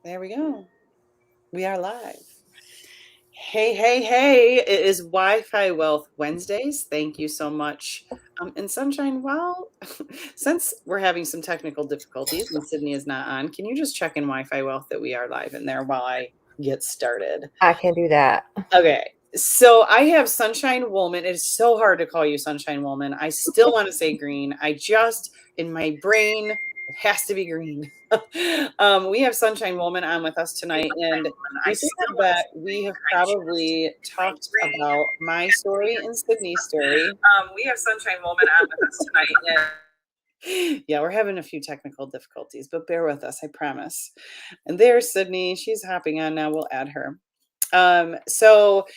There we go. We are live. Hey, hey, hey. It is Wi-Fi Wealth Wednesdays. Thank you so much. And Sunshine, well, since we're having some technical difficulties and Sydney is not on, can you just check in Wi-Fi Wealth that we are live in there while I get started? I can do that. Okay. So I have Sunshine Woolman. It is so hard to call you Sunshine Woolman. I still want to say green. In my brain, it has to be green. We have Sunshine Woolman on with us tonight. And before I bet, we have probably talked about my story and Sydney's story. We have Sunshine Woolman on with us tonight. Yeah, we're having a few technical difficulties, but bear with us, I promise. And there's Sydney. She's hopping on now. We'll add her. So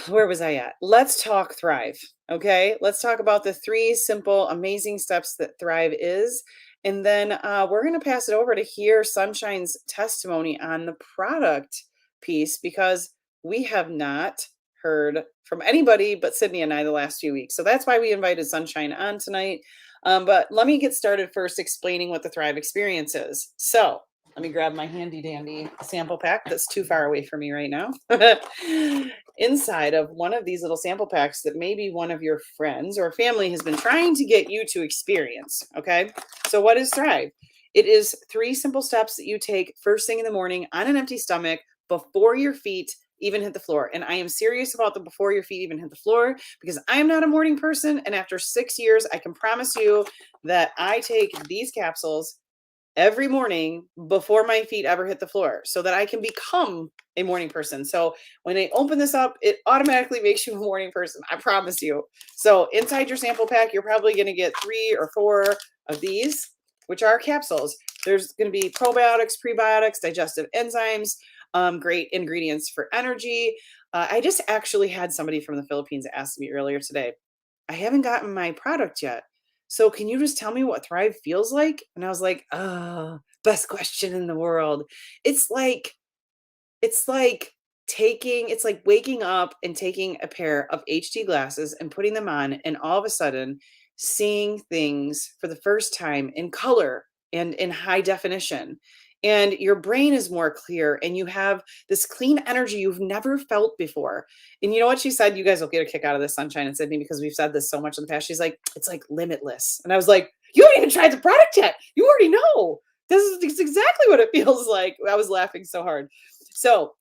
where was I at? Let's talk Thrive. Okay. Let's talk about the 3 simple, amazing steps that Thrive is. And then we're going to pass it over to hear Sunshine's testimony on the product piece because we have not heard from anybody but Sydney and I the last few weeks. So that's why we invited Sunshine on tonight. But let me get started first explaining what the Thrive experience is. So let me grab my handy dandy sample pack that's too far away from me right now. Inside of one of these little sample packs that maybe one of your friends or family has been trying to get you to experience. Okay. So what is Thrive? It is 3 simple steps that you take first thing in the morning on an empty stomach before your feet even hit the floor. And I am serious about the before your feet even hit the floor because I am not a morning person. And after 6 years, I can promise you that I take these capsules every morning before my feet ever hit the floor so that I can become a morning person. So when I open this up, it automatically makes you a morning person. I promise you. So inside your sample pack, you're probably going to get 3 or 4 of these, which are capsules. There's going to be probiotics, prebiotics, digestive enzymes, great ingredients for energy. I just actually had somebody from the Philippines ask me earlier today, I haven't gotten my product yet. So can you just tell me what Thrive feels like? And I was like, best question in the world. It's like it's like waking up and taking a pair of HD glasses and putting them on and all of a sudden seeing things for the first time in color and in high definition. And your brain is more clear and you have this clean energy you've never felt before. And you know what she said? You guys will get a kick out of this, Sunshine and Sydney, because we've said this so much in the past. She's like, it's like limitless. And I was like, you haven't even tried the product yet. You already know. This is exactly what it feels like. I was laughing so hard. So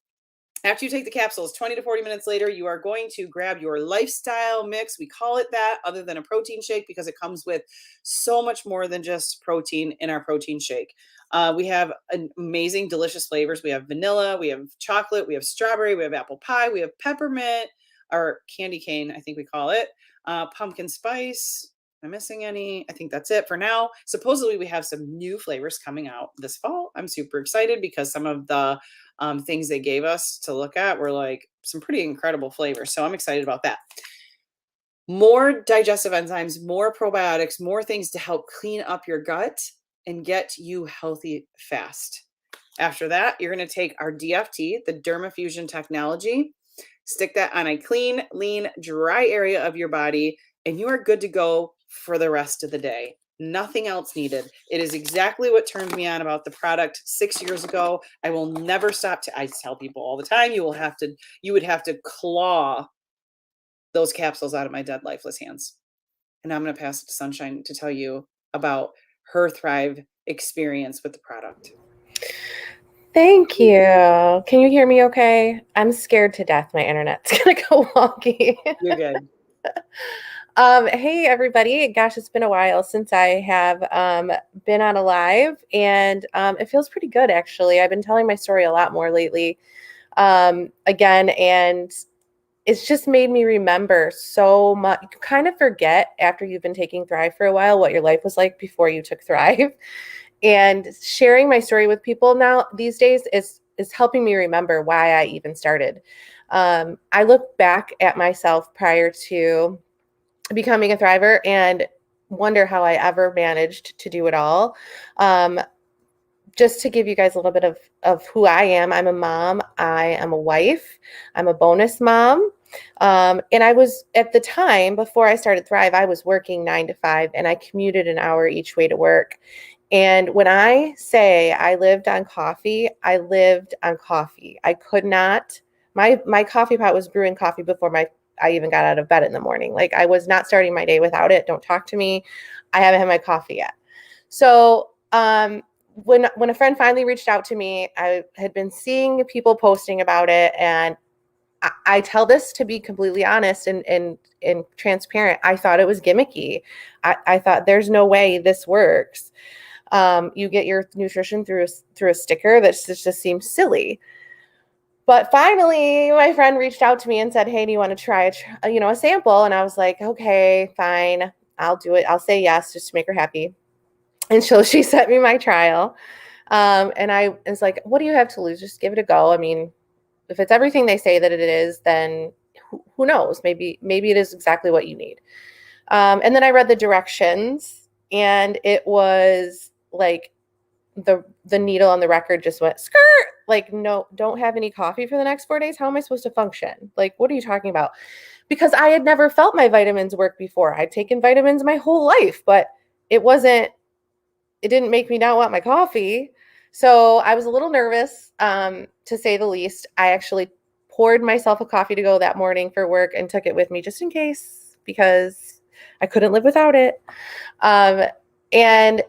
after you take the capsules, 20 to 40 minutes later, you are going to grab your lifestyle mix. We call it that other than a protein shake because it comes with so much more than just protein in our protein shake. We have amazing, delicious flavors. We have vanilla, we have chocolate, we have strawberry, we have apple pie, we have peppermint, or candy cane, I think we call it, pumpkin spice. Am I missing any? I think that's it for now. Supposedly, we have some new flavors coming out this fall. I'm super excited because some of the things they gave us to look at were like some pretty incredible flavors. So I'm excited about that. More digestive enzymes, more probiotics, more things to help clean up your gut and get you healthy fast. After that, you're going to take our DFT, the Dermafusion technology, stick that on a clean, lean, dry area of your body, and you are good to go for the rest of the day. Nothing else needed. It is exactly what turned me on about the product 6 years ago. I will never stop I tell people all the time, you would have to claw those capsules out of my dead, lifeless hands. And I'm going to pass it to Sunshine to tell you about her Thrive experience with the product. Thank you. Can you hear me okay? I'm scared to death. My internet's going to go wonky. You're good. Hey, everybody. Gosh, it's been a while since I have been on a live, and it feels pretty good, actually. I've been telling my story a lot more lately again, and it's just made me remember so much. You kind of forget after you've been taking Thrive for a while what your life was like before you took Thrive. And sharing my story with people now these days is helping me remember why I even started. I look back at myself prior to becoming a Thriver and wonder how I ever managed to do it all. Just to give you guys a little bit of who I am, I'm a mom, I am a wife, I'm a bonus mom. And I was, at the time, before I started Thrive, I was working 9 to 5 and I commuted an hour each way to work. And when I say I lived on coffee, I lived on coffee. I could not. My coffee pot was brewing coffee before I even got out of bed in the morning. Like I was not starting my day without it. Don't talk to me. I haven't had my coffee yet. So when a friend finally reached out to me, I had been seeing people posting about it, and I tell this to be completely honest and transparent. I thought it was gimmicky. I thought there's no way this works. You get your nutrition through a sticker. That just seems silly. But finally, my friend reached out to me and said, "Hey, do you want to try a sample?" And I was like, "Okay, fine, I'll do it. I'll say yes just to make her happy." And so she sent me my trial, and I was like, "What do you have to lose? Just give it a go. I mean, if it's everything they say that it is, then who knows? Maybe it is exactly what you need." And then I read the directions, and it was like the needle on the record just went skirt. Like, no, don't have any coffee for the next 4 days. How am I supposed to function? Like, what are you talking about? Because I had never felt my vitamins work before. I'd taken vitamins my whole life, but it wasn't. It didn't make me not want my coffee. So I was a little nervous, to say the least. I actually poured myself a coffee to go that morning for work and took it with me just in case, because I couldn't live without it. And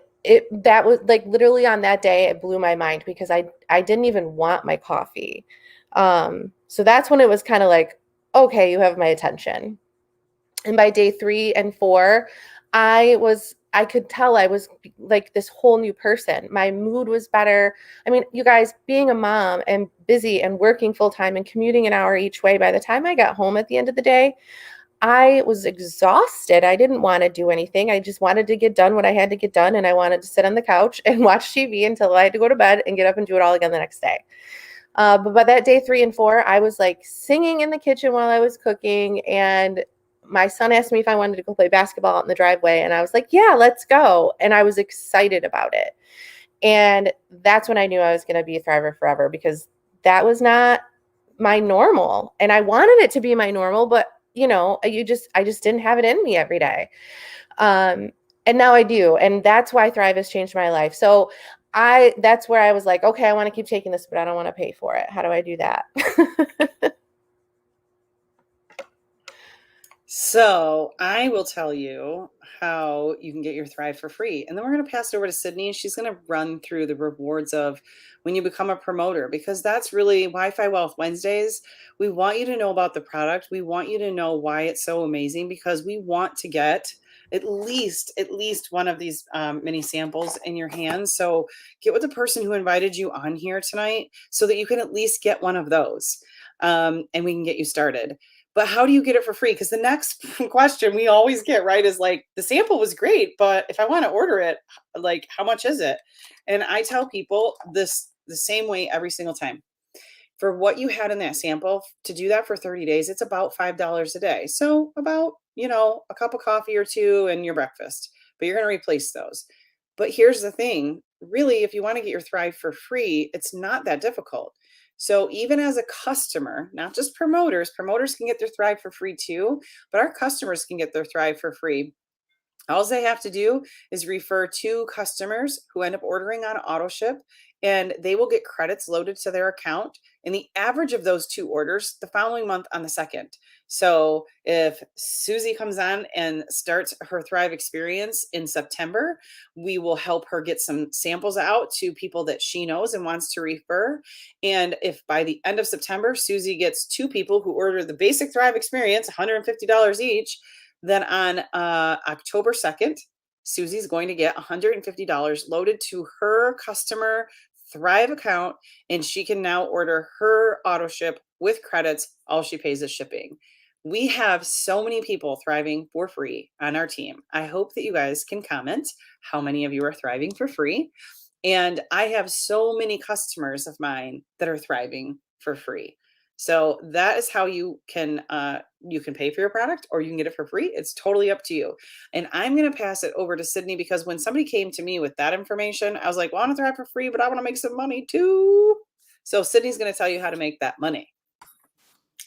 that was like literally on that day, it blew my mind because I didn't even want my coffee. So that's when it was kind of like, okay, you have my attention. And by day 3 and 4, I could tell I was like this whole new person. My mood was better. I mean, you guys, being a mom and busy and working full time and commuting an hour each way, by the time I got home at the end of the day, I was exhausted. I didn't want to do anything. I just wanted to get done what I had to get done. And I wanted to sit on the couch and watch TV until I had to go to bed and get up and do it all again the next day. But by that day 3 and 4, I was like singing in the kitchen while I was cooking. And my son asked me if I wanted to go play basketball out in the driveway. And I was like, yeah, let's go. And I was excited about it. And that's when I knew I was going to be a thriver forever, because that was not my normal. And I wanted it to be my normal, but I just didn't have it in me every day. And now I do. And that's why Thrive has changed my life. So that's where I was like, okay, I want to keep taking this, but I don't want to pay for it. How do I do that? So I will tell you how you can get your Thrive for free. And then we're going to pass it over to Sydney, and she's going to run through the rewards of when you become a promoter, because that's really Wi-Fi Wealth Wednesdays. We want you to know about the product. We want you to know why it's so amazing, because we want to get at least one of these mini samples in your hands. So get with the person who invited you on here tonight so that you can at least get one of those, and we can get you started. But how do you get it for free? Because the next question we always get, right, is like, the sample was great, but if I want to order it, like, how much is it? And I tell people this the same way every single time. For what you had in that sample, to do that for 30 days, it's about $5 a day. So about, a cup of coffee or two and your breakfast, but you're going to replace those. But here's the thing, really, if you want to get your Thrive for free, it's not that difficult. So even as a customer, not just promoters can get their Thrive for free too, but our customers can get their Thrive for free. All they have to do is refer 2 customers who end up ordering on auto ship, and they will get credits loaded to their account. And the average of those 2 orders the following month on the 2nd. So if Susie comes on and starts her Thrive experience in September, we will help her get some samples out to people that she knows and wants to refer. And if by the end of September, Susie gets 2 people who order the basic Thrive experience, $150 each, then on October 2nd, Susie's going to get $150 loaded to her customer Thrive account, and she can now order her auto ship with credits. All she pays is shipping. We have so many people thriving for free on our team. I hope that you guys can comment how many of you are thriving for free. And I have so many customers of mine that are thriving for free. So that is how you can pay for your product, or you can get it for free. It's totally up to you. And I'm going to pass it over to Sydney, because when somebody came to me with that information, I was like, well, I want to thrive for free, but I want to make some money too. So Sydney's going to tell you how to make that money.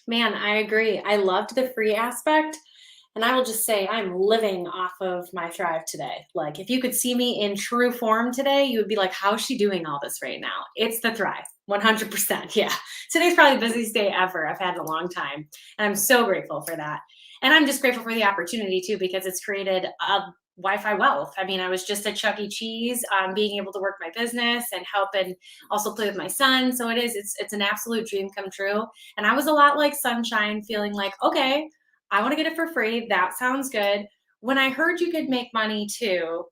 Man, I agree. I loved the free aspect. And I will just say I'm living off of my Thrive today. Like if you could see me in true form today, you would be like, how's she doing all this right now? It's the Thrive, 100%. Yeah. Today's probably the busiest day ever I've had in a long time. And I'm so grateful for that. And I'm just grateful for the opportunity too, because it's created a Wi-Fi wealth. I mean, I was just at Chuck E. Cheese, being able to work my business and help and also play with my son. So it's an absolute dream come true. And I was a lot like Sunshine, feeling like, okay, I want to get it for free. That sounds good. When I heard you could make money too,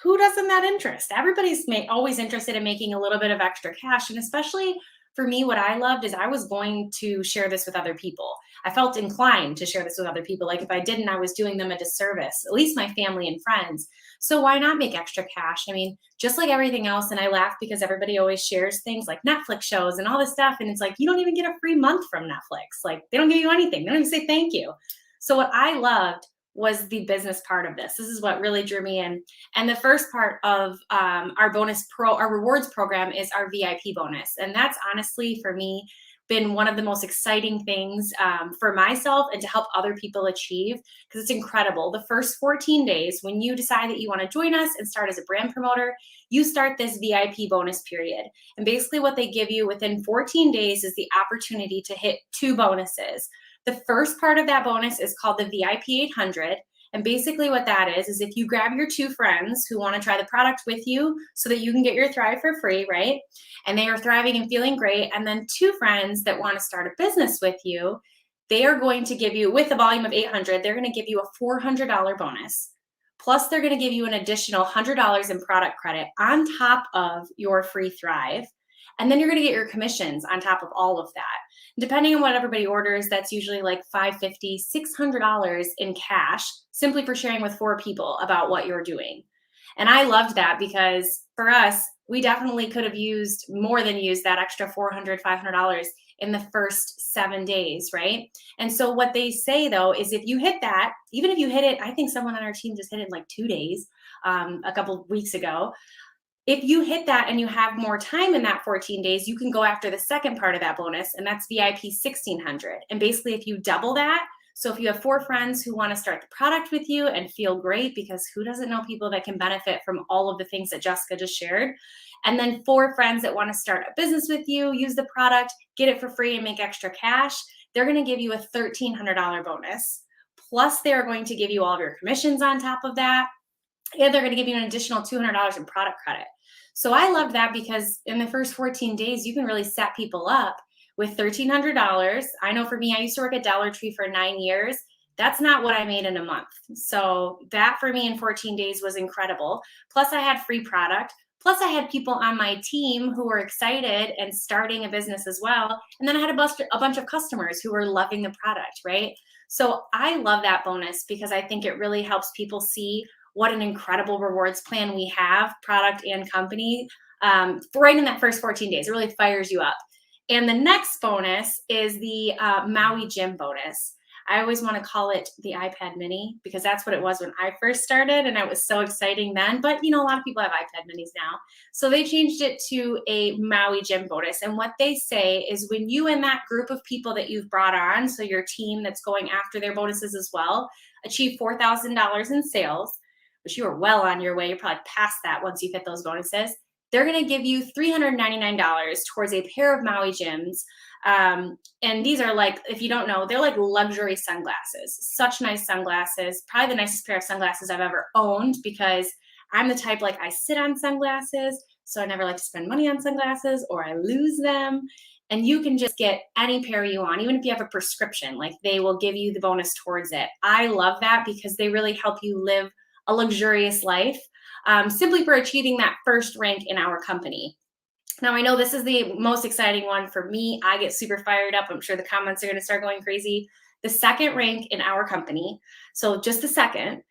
who doesn't that interest? Everybody's always interested in making a little bit of extra cash. And especially for me, what I loved is I was going to share this with other people. I felt inclined to share this with other people. Like if I didn't, I was doing them a disservice, at least my family and friends. So why not make extra cash? I mean, just like everything else. And I laugh because everybody always shares things like Netflix shows and all this stuff. And it's like, you don't even get a free month from Netflix. Like they don't give you anything. They don't even say thank you. So what I loved was the business part of this. This is what really drew me in. And the first part of our rewards program is our VIP bonus. And that's honestly for me been one of the most exciting things for myself and to help other people achieve, because it's incredible. The first 14 days, when you decide that you want to join us and start as a brand promoter, you start this VIP bonus period. And basically what they give you within 14 days is the opportunity to hit 2 bonuses. The first part of that bonus is called the VIP 800. And basically what that is if you grab your 2 friends who want to try the product with you so that you can get your Thrive for free, right? And they are thriving and feeling great. And then 2 friends that want to start a business with you, they are going to give you, with a volume of 800, they're going to give you a $400 bonus. Plus they're going to give you an additional $100 in product credit on top of your free Thrive. And then you're going to get your commissions on top of all of that. Depending on what everybody orders, that's usually like $550, $600 in cash, simply for sharing with 4 people about what you're doing. And I loved that because for us, we definitely could have used that extra $400, $500 in the first 7 days, right? And so what they say though is if you hit that, even if you hit it, I think someone on our team just hit it in like 2 days, a couple of weeks ago. If you hit that and you have more time in that 14 days, you can go after the second part of that bonus, and that's VIP 1600. And basically, if you double that, so if you have 4 friends who want to start the product with you and feel great, because who doesn't know people that can benefit from all of the things that Jessica just shared, and then 4 friends that want to start a business with you, use the product, get it for free and make extra cash, they're going to give you a $1,300 bonus. Plus, they're going to give you all of your commissions on top of that. And they're going to give you an additional $200 in product credit. So I loved that because in the first 14 days, you can really set people up with $1,300. I know for me, I used to work at Dollar Tree for 9 years. That's not what I made in a month. So that for me in 14 days was incredible. Plus I had free product. Plus I had people on my team who were excited and starting a business as well. And then I had a bunch of customers who were loving the product, right? So I love that bonus because I think it really helps people see what an incredible rewards plan we have, product and company, right in that first 14 days. It really fires you up. And the next bonus is the Maui Gym bonus. I always want to call it the iPad mini because that's what it was when I first started, and it was so exciting then. But a lot of people have iPad minis now. So they changed it to a Maui Gym bonus. And what they say is when you and that group of people that you've brought on, so your team that's going after their bonuses as well, achieve $4,000 in sales, which you are well on your way. You're probably past that once you hit those bonuses. They're going to give you $399 towards a pair of Maui Gyms. And these are like, if you don't know, they're like luxury sunglasses, such nice sunglasses, probably the nicest pair of sunglasses I've ever owned because I'm the type, like I sit on sunglasses. So I never like to spend money on sunglasses or I lose them. And you can just get any pair you want, even if you have a prescription, like they will give you the bonus towards it. I love that because they really help you live a luxurious life, simply for achieving that first rank in our company. Now, I know this is the most exciting one for me. I get super fired up. I'm sure the comments are going to start going crazy. The second rank in our company, so just the second,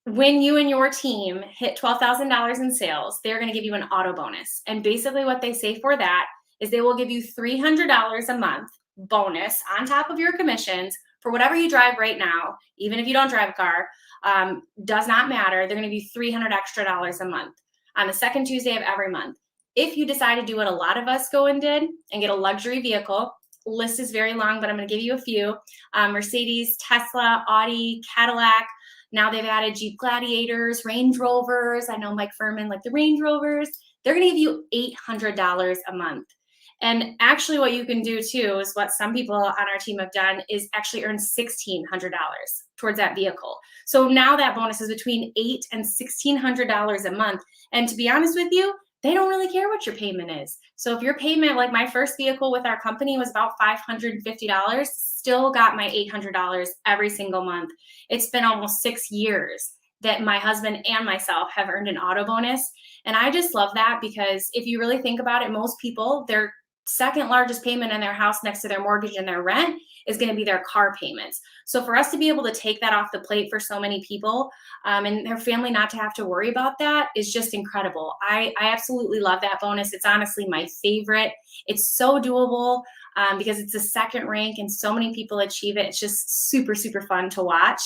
when you and your team hit $12,000 in sales, they're going to give you an auto bonus. And basically what they say for that is they will give you $300 a month bonus on top of your commissions for whatever you drive right now. Even if you don't drive a car, does not matter. They're going to give you $300 extra a month on the second Tuesday of every month. If you decide to do what a lot of us go and did and get a luxury vehicle, list is very long, but I'm going to give you a few. Mercedes, Tesla, Audi, Cadillac. Now they've added Jeep Gladiators, Range Rovers. I know Mike Furman like the Range Rovers. They're going to give you $800 a month. And actually what you can do too is what some people on our team have done is actually earn $1,600 towards that vehicle. So now that bonus is between $800 and $1,600 a month. And to be honest with you, they don't really care what your payment is. So if your payment, like my first vehicle with our company was about $550, still got my $800 every single month. It's been almost 6 years that my husband and myself have earned an auto bonus. And I just love that because if you really think about it, most people, their second largest payment in their house next to their mortgage and their rent is going to be their car payments. So for us to be able to take that off the plate for so many people and their family not to have to worry about that is just incredible. I absolutely love that bonus. It's honestly my favorite. It's so doable because it's a second rank and so many people achieve it. It's just super, super fun to watch.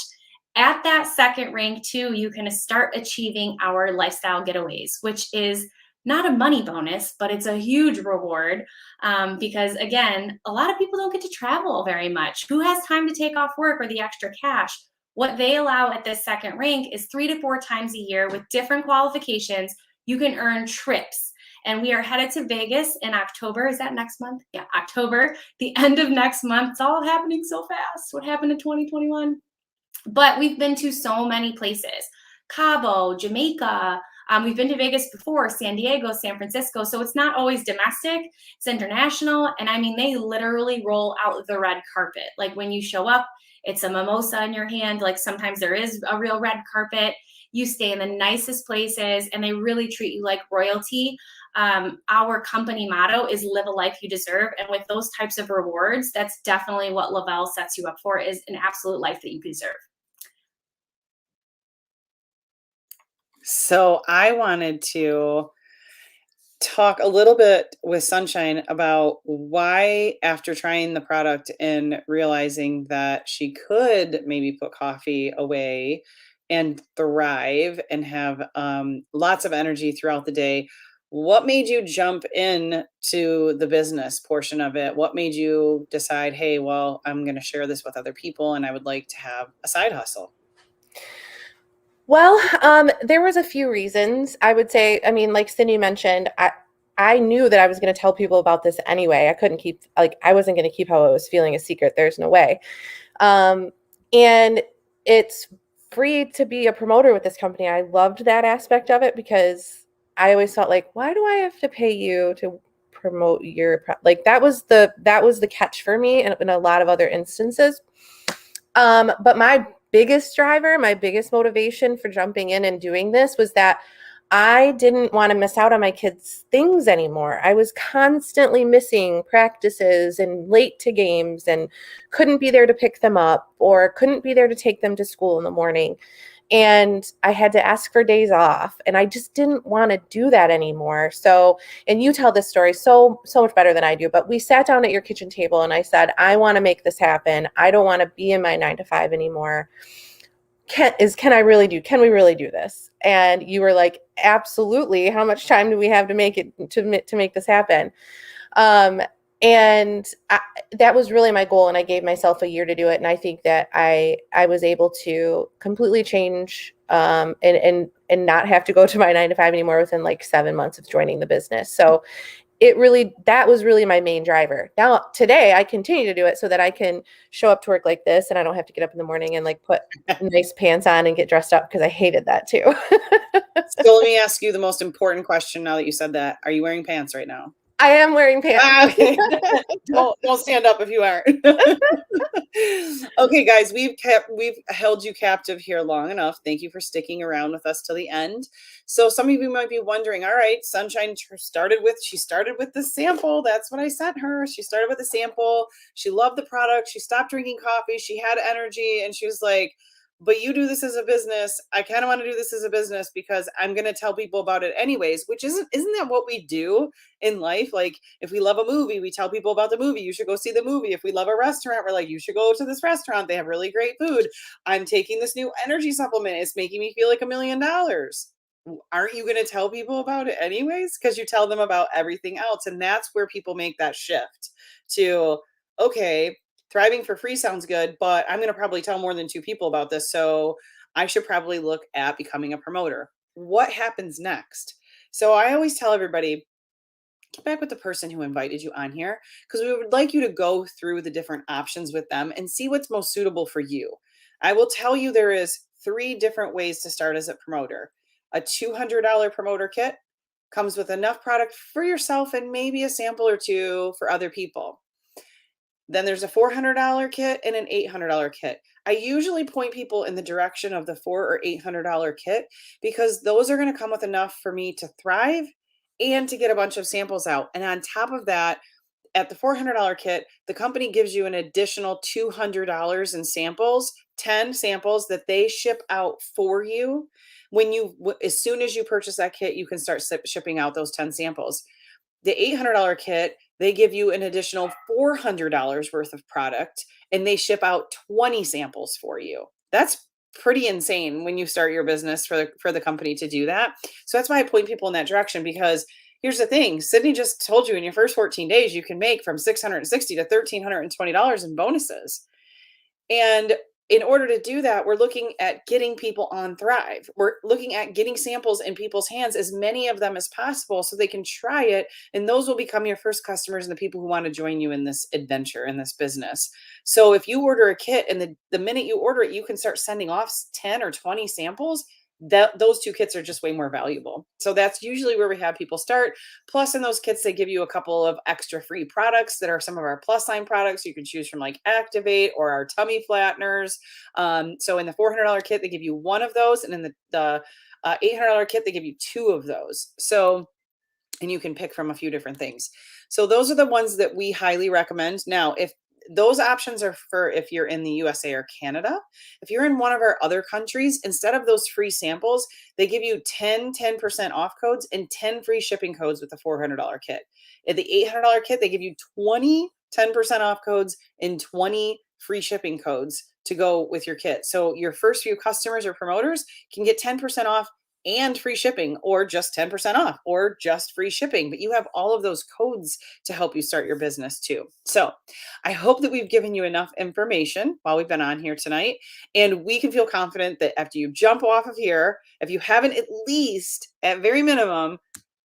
At that second rank too, you can start achieving our lifestyle getaways, which is not a money bonus, but it's a huge reward because again, a lot of people don't get to travel very much. Who has time to take off work or the extra cash? What they allow at this second rank is 3 to 4 times a year with different qualifications. You can earn trips. And we are headed to Vegas in October. Is that next month? Yeah, October, the end of next month. It's all happening so fast. What happened in 2021? But we've been to so many places. Cabo, Jamaica, we've been to Vegas before, San Diego, San Francisco. So it's not always domestic, it's international. And I mean, they literally roll out the red carpet. Like when you show up, it's a mimosa in your hand. Like sometimes there is a real red carpet. You stay in the nicest places and they really treat you like royalty. Our company motto is live a life you deserve. And with those types of rewards, that's definitely what Lavelle sets you up for, is an absolute life that you deserve. So I wanted to talk a little bit with Sunshine about why, after trying the product and realizing that she could maybe put coffee away and thrive and have lots of energy throughout the day, what made you jump in to the business portion of it? What made you decide, hey, well, I'm going to share this with other people and I would like to have a side hustle? Well, there was a few reasons. I would say, I mean, like Cindy mentioned, I knew that I was going to tell people about this anyway. I wasn't going to keep how I was feeling a secret. There's no way. And it's free to be a promoter with this company. I loved that aspect of it because I always felt like, why do I have to pay you to promote like that was the catch for me in a lot of other instances. But my biggest driver, my biggest motivation for jumping in and doing this was that I didn't want to miss out on my kids' things anymore. I was constantly missing practices and late to games and couldn't be there to pick them up or couldn't be there to take them to school in the morning. And I had to ask for days off, and I just didn't want to do that anymore. So, and you tell this story so much better than I do, but we sat down at your kitchen table and I said, I want to make this happen. I don't want to be in my 9 to 5 anymore. Can we really do this? And you were like, absolutely. How much time do we have to make this happen? And that was really my goal. And I gave myself a year to do it. And I think that I was able to completely change and not have to go to my 9 to 5 anymore within like 7 months of joining the business. So that was really my main driver. Now, today I continue to do it so that I can show up to work like this and I don't have to get up in the morning and like put nice pants on and get dressed up, because I hated that too. So let me ask you the most important question now that you said that. Are you wearing pants right now? I am wearing pants. Okay. don't stand up if you aren't. Okay, guys, we've held you captive here long enough. Thank you for sticking around with us till the end. So some of you might be wondering, all right, Sunshine started with the sample. That's what I sent her. She started with a sample. She loved the product. She stopped drinking coffee. She had energy, and she was like, but you do this as a business. I kind of want to do this as a business because I'm going to tell people about it anyways, which isn't that what we do in life? Like if we love a movie, we tell people about the movie. You should go see the movie. If we love a restaurant, we're like, you should go to this restaurant. They have really great food. I'm taking this new energy supplement. It's making me feel like $1 million. Aren't you going to tell people about it anyways? Because you tell them about everything else. And that's where people make that shift to, okay, thriving for free sounds good, but I'm going to probably tell more than 2 people about this. So I should probably look at becoming a promoter. What happens next? So I always tell everybody, get back with the person who invited you on here, because we would like you to go through the different options with them and see what's most suitable for you. I will tell you there is 3 different ways to start as a promoter. A $200 promoter kit comes with enough product for yourself and maybe a sample or 2 for other people. Then there's a $400 kit and an $800 kit. I usually point people in the direction of the $400 or $800 kit because those are going to come with enough for me to thrive and to get a bunch of samples out. And on top of that, at the $400 kit, the company gives you an additional $200 in samples, 10 samples that they ship out for you. As soon as you purchase that kit, you can start shipping out those 10 samples. The $800 kit, they give you an additional $400 worth of product and they ship out 20 samples for you. That's pretty insane when you start your business for the company to do that. So that's why I point people in that direction, because here's the thing. Sydney just told you in your first 14 days, you can make from $660 to $1,320 in bonuses. And in order to do that, we're looking at getting people on Thrive. We're looking at getting samples in people's hands, as many of them as possible, so they can try it. And those will become your first customers and the people who want to join you in this adventure, in this business. So if you order a kit and the minute you order it, you can start sending off 10 or 20 samples, those 2 kits are just way more valuable. So that's usually where we have people start. Plus, in those kits, they give you a couple of extra free products that are some of our plus line products. You can choose from, like Activate or our tummy flatteners. So in the $400 kit, they give you 1 of those. And in the $800 kit, they give you 2 of those. So, and you can pick from a few different things. So those are the ones that we highly recommend. Now, if those options are for if you're in the USA or Canada. If you're in one of our other countries, instead of those free samples, they give you 10% off codes and 10 free shipping codes with the $400 kit. In the $800 kit, they give you 10% off codes and 20 free shipping codes to go with your kit. So your first few customers or promoters can get 10% off and free shipping, or just 10% off, or just free shipping. But you have all of those codes to help you start your business too. So I hope that we've given you enough information while we've been on here tonight. And we can feel confident that after you jump off of here, if you haven't at least, at very minimum,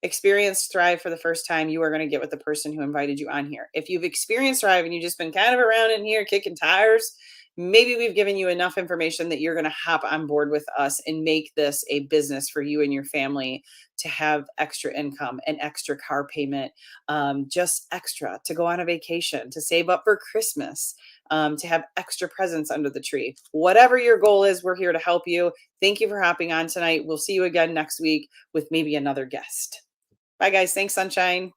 experienced Thrive for the first time, you are going to get with the person who invited you on here. If you've experienced Thrive and you've just been kind of around in here kicking tires, maybe we've given you enough information that you're going to hop on board with us and make this a business for you and your family to have extra income, and extra car payment, just extra to go on a vacation, to save up for Christmas, to have extra presents under the tree. Whatever your goal is, we're here to help you. Thank you for hopping on tonight. We'll see you again next week with maybe another guest. Bye, guys. Thanks, Sunshine.